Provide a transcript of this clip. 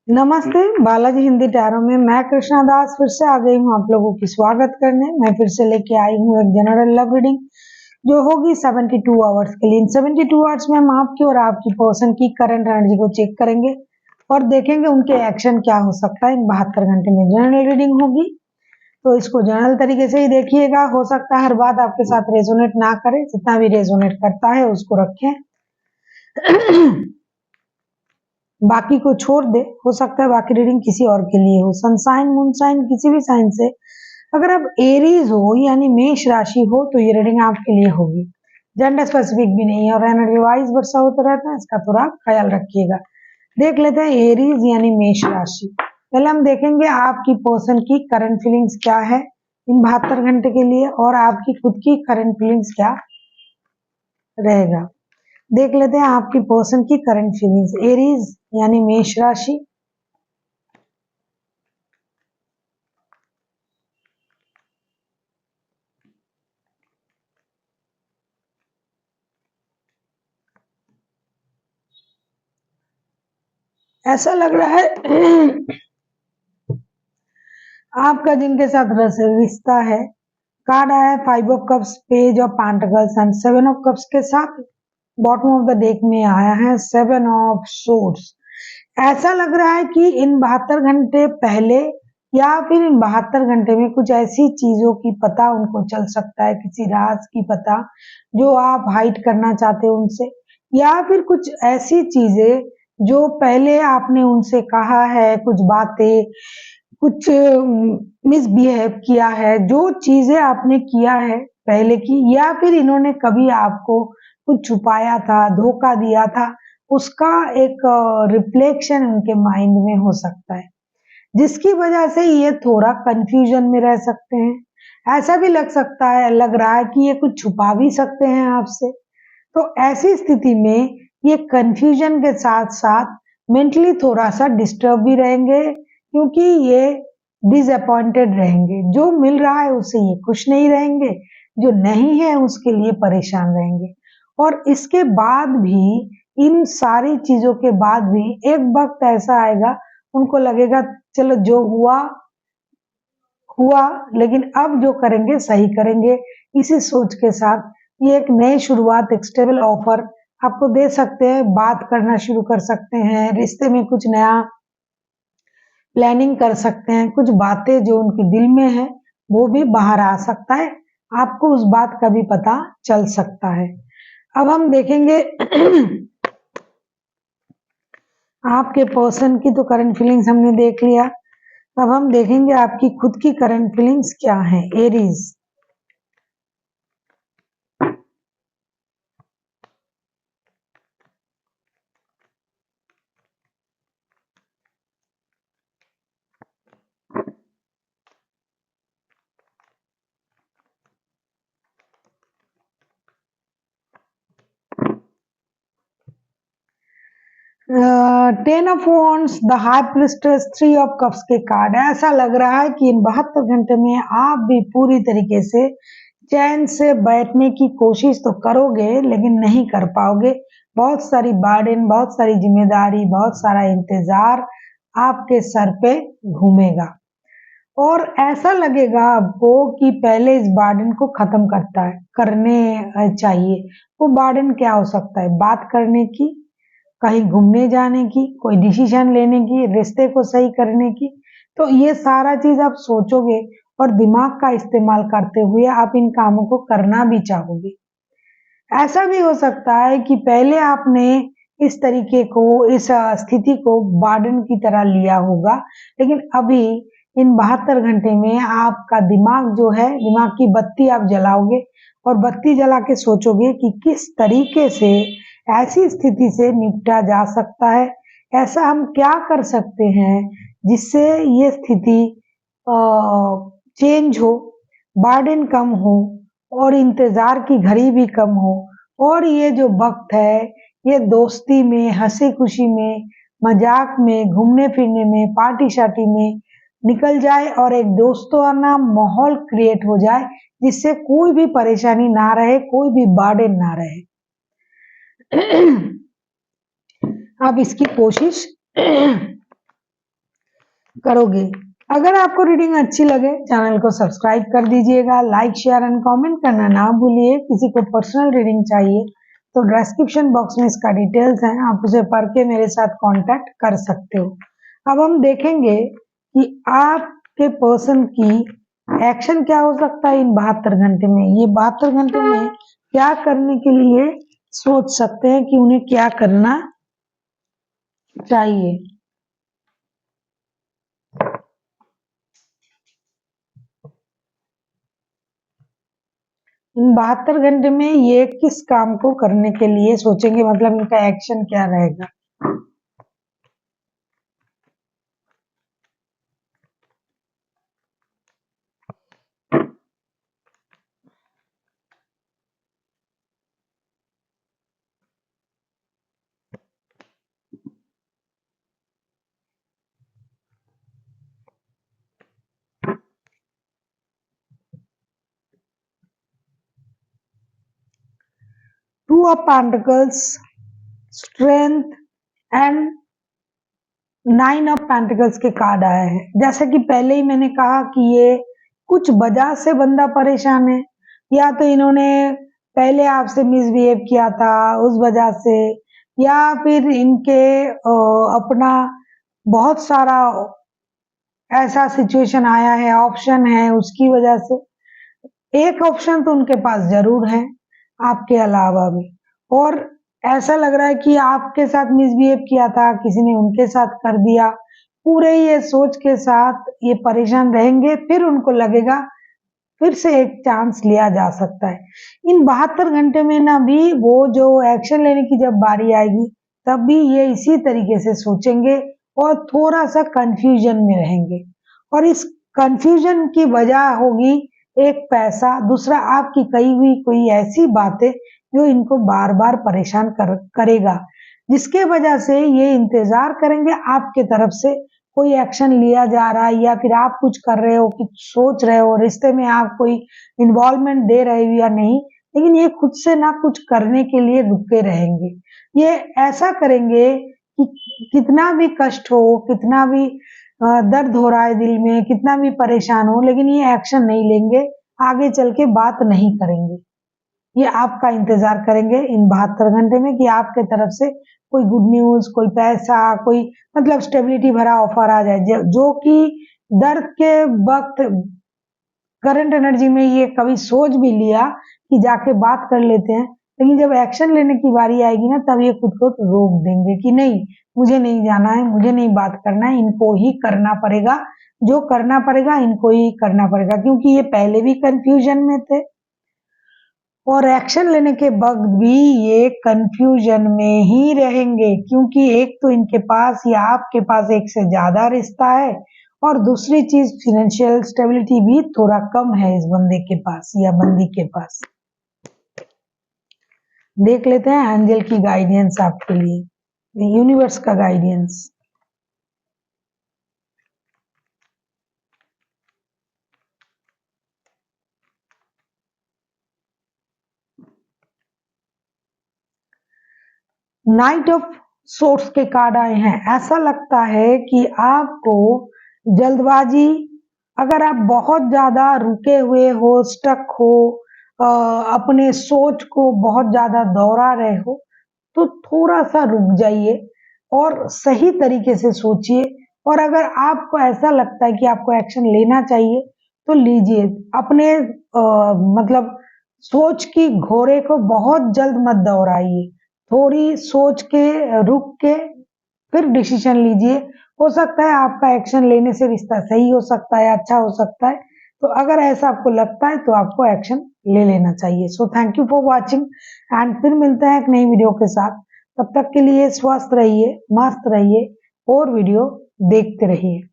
नमस्ते, बालाजी हिंदी टैरो में मैं कृष्णा दास फिर से आ गई हूँ आप लोगों की स्वागत करने। मैं फिर से लेके आई हूँ एक जनरल लव रीडिंग जो होगी 72 आवर्स के लिए। इन 72 आवर्स में हम आपकी और आपकी पर्सन की करंट एनर्जी को चेक करेंगे और देखेंगे उनके एक्शन क्या हो सकता है। इन 72 घंटे में जनरल रीडिंग होगी तो इसको जनरल तरीके से ही देखिएगा। हो सकता है हर बात आपके साथ रेजोनेट ना करे, जितना भी रेजोनेट करता है उसको रखें बाकी को छोड़ दे। हो सकता है बाकी रीडिंग किसी और के लिए हो। सनसाइन मूनसाइन किसी भी साइन से अगर आप एरीज हो यानी मेष राशि हो तो ये रीडिंग आपके लिए होगी। जेंडर स्पेसिफिक भी नहीं है और एनर्जी वाइज वर्षा होता रहता है, इसका थोड़ा ख्याल रखिएगा। देख लेते हैं एरीज यानी मेष राशि। पहले हम देखेंगे आपकी पर्सन की करंट फीलिंग्स क्या है इन 72 घंटे के लिए और आपकी खुद की करंट फीलिंग्स क्या रहेगा। देख लेते हैं आपकी पर्सन की करंट फीलिंग्स। एरीज यानी मेष राशि, ऐसा लग रहा है आपका जिनके साथ रिश्ता है। कार्ड आया है 5 of cups, page of pentacles and 7 of cups के साथ। बॉटम ऑफ द डेक में आया है 7 ऑफ सोर्ड्स। ऐसा लग रहा है कि इन 72 घंटे पहले या फिर इन 72 घंटे में कुछ ऐसी चीजों की पता उनको चल सकता है, किसी राज की पता जो आप हाइड करना चाहते हो उनसे, या फिर कुछ ऐसी चीजें जो पहले आपने उनसे कहा है, कुछ बातें, कुछ मिसबिहेव किया है, जो चीजें आपने किया है पहले की, या फिर इन्होंने कभी आपको कुछ छुपाया था, धोखा दिया था, उसका एक रिफ्लेक्शन उनके माइंड में हो सकता है, जिसकी वजह से ये थोड़ा कंफ्यूजन में रह सकते हैं। ऐसा भी लग रहा है कि ये कुछ छुपा भी सकते हैं आपसे। तो ऐसी स्थिति में ये कंफ्यूजन के साथ साथ मेंटली थोड़ा सा डिस्टर्ब भी रहेंगे, क्योंकि ये डिसअपॉइंटेड रहेंगे। जो मिल रहा है उससे ये खुश नहीं रहेंगे, जो नहीं है उसके लिए परेशान रहेंगे। और इसके बाद भी, इन सारी चीजों के बाद भी एक वक्त ऐसा आएगा उनको लगेगा चलो जो हुआ हुआ, लेकिन अब जो करेंगे सही करेंगे। इसी सोच के साथ ये एक नई शुरुआत, एक स्टेबल ऑफर आपको दे सकते हैं। बात करना शुरू कर सकते हैं, रिश्ते में कुछ नया प्लानिंग कर सकते हैं। कुछ बातें जो उनके दिल में है वो भी बाहर आ सकता है, आपको उस बात का भी पता चल सकता है। अब हम देखेंगे आपके पर्सन की तो करंट फीलिंग्स हमने देख लिया। अब हम देखेंगे आपकी खुद की करंट फीलिंग्स क्या है Aries. Ten of wands, the high priestess, 3 of cups के कार्ड। ऐसा लग रहा है कि इन 72 घंटे में आप भी पूरी तरीके से चैन से बैठने की कोशिश तो करोगे लेकिन नहीं कर पाओगे। बहुत सारी बर्डन, बहुत सारी जिम्मेदारी, बहुत सारा इंतजार आपके सर पे घूमेगा और ऐसा लगेगा आपको कि पहले इस बर्डन को खत्म करने चाहिए। वो बर्डन क्या हो सकता है? बात करने की, कहीं घूमने जाने की, कोई डिसीजन लेने की, रिश्ते को सही करने की। तो ये सारा चीज आप सोचोगे और दिमाग का इस्तेमाल करते हुए आप इन कामों को करना भी चाहोगे। ऐसा भी हो सकता है कि पहले आपने इस तरीके को, इस स्थिति को बर्डन की तरह लिया होगा, लेकिन अभी इन 72 घंटे में आपका दिमाग जो है, दिमाग की बत्ती आप जलाओगे और बत्ती जला के सोचोगे कि किस तरीके से ऐसी स्थिति से निपटा जा सकता है, ऐसा हम क्या कर सकते हैं जिससे ये स्थिति चेंज हो, बर्डन कम हो और इंतजार की घड़ी भी कम हो, और ये जो वक्त है ये दोस्ती में, हंसी खुशी में, मजाक में, घूमने फिरने में, पार्टी शार्टी में निकल जाए और एक दोस्ताना माहौल क्रिएट हो जाए, जिससे कोई भी परेशानी ना रहे, कोई भी बर्डन ना रहे। आप इसकी कोशिश करोगे। अगर आपको रीडिंग अच्छी लगे चैनल को सब्सक्राइब कर दीजिएगा, लाइक शेयर एंड कमेंट करना ना भूलिए। किसी को पर्सनल रीडिंग चाहिए तो डिस्क्रिप्शन बॉक्स में इसका डिटेल्स है, आप उसे पढ़ के मेरे साथ कांटेक्ट कर सकते हो। अब हम देखेंगे कि आपके पर्सन की एक्शन क्या हो सकता है इन 72 घंटे में। ये 72 घंटे में क्या करने के लिए सोच सकते हैं कि उन्हें क्या करना चाहिए। इन 72 घंटे में ये किस काम को करने के लिए सोचेंगे, मतलब इनका एक्शन क्या रहेगा। Two of pentacles, strength and 9 of pentacles के कार्ड आए हैं। जैसे कि पहले ही मैंने कहा कि ये कुछ वजह से बंदा परेशान है, या तो इन्होंने पहले आपसे मिसबिहेव किया था उस वजह से, या फिर इनके अपना बहुत सारा ऐसा सिचुएशन आया है, ऑप्शन है, उसकी वजह से। एक ऑप्शन तो उनके पास जरूर है आपके अलावा भी, और ऐसा लग रहा है कि आपके साथ मिसबिहेव किया था, किसी ने उनके साथ कर दिया। पूरे ये सोच के साथ ये परेशान रहेंगे, फिर उनको लगेगा फिर से एक चांस लिया जा सकता है। इन 72 घंटे में ना भी वो जो एक्शन लेने की जब बारी आएगी तब भी ये इसी तरीके से सोचेंगे और थोड़ा सा कंफ्यूजन में रहेंगे। और इस कंफ्यूजन की वजह होगी एक पैसा, दूसरा आपकी कही हुई कोई ऐसी बातें जो इनको बार बार परेशान करेगा, जिसके वजह से ये इंतजार करेंगे आपके तरफ से कोई एक्शन लिया जा रहा है, या फिर आप कुछ कर रहे हो, कुछ सोच रहे हो, रिश्ते में आप कोई इन्वॉल्वमेंट दे रहे हो या नहीं, लेकिन ये खुद से ना कुछ करने के लिए रुके रहेंगे। ये ऐसा करेंगे कि कितना भी कष्ट हो, कितना भी दर्द हो रहा है दिल में, कितना भी परेशान हो, लेकिन ये एक्शन नहीं लेंगे, आगे चल के बात नहीं करेंगे। ये आपका इंतजार करेंगे इन 72 घंटे में कि आपके तरफ से कोई गुड न्यूज, कोई पैसा, कोई मतलब स्टेबिलिटी भरा ऑफर आ जाए, जो कि दर्द के वक्त करंट एनर्जी में ये कभी सोच भी लिया कि जाके बात कर लेते हैं, लेकिन जब एक्शन लेने की बारी आएगी ना तब ये खुद को रोक देंगे कि नहीं, मुझे नहीं जाना है, मुझे नहीं बात करना है, इनको ही करना पड़ेगा, जो करना पड़ेगा इनको ही करना पड़ेगा, क्योंकि ये पहले भी कंफ्यूजन में थे और एक्शन लेने के वक्त भी ये कंफ्यूजन में ही रहेंगे, क्योंकि एक तो इनके पास या आपके पास एक से ज्यादा रिश्ता है, और दूसरी चीज फाइनेंशियल स्टेबिलिटी भी थोड़ा कम है इस बंदे के पास या बंदी के पास। देख लेते हैं एंजल की गाइडेंस आपके लिए, यूनिवर्स का गाइडेंस। नाइट ऑफ सोर्ट्स के कार्ड आए हैं। ऐसा लगता है कि आपको जल्दबाजी, अगर आप बहुत ज्यादा रुके हुए हो, स्टक हो, अपने सोच को बहुत ज्यादा दोहरा रहे हो, तो थोड़ा सा रुक जाइए और सही तरीके से सोचिए। और अगर आपको ऐसा लगता है कि आपको एक्शन लेना चाहिए तो लीजिए। अपने मतलब सोच की घोड़े को बहुत जल्द मत दौड़ाइए, थोड़ी सोच के रुक के फिर डिसीजन लीजिए। हो सकता है आपका एक्शन लेने से रिश्ता सही हो सकता है, अच्छा हो सकता है, तो अगर ऐसा आपको लगता है तो आपको एक्शन ले लेना चाहिए। So thank you for watching and फिर मिलते हैं एक नई वीडियो के साथ। तब तक के लिए स्वस्थ रहिए, मस्त रहिए और वीडियो देखते रहिए।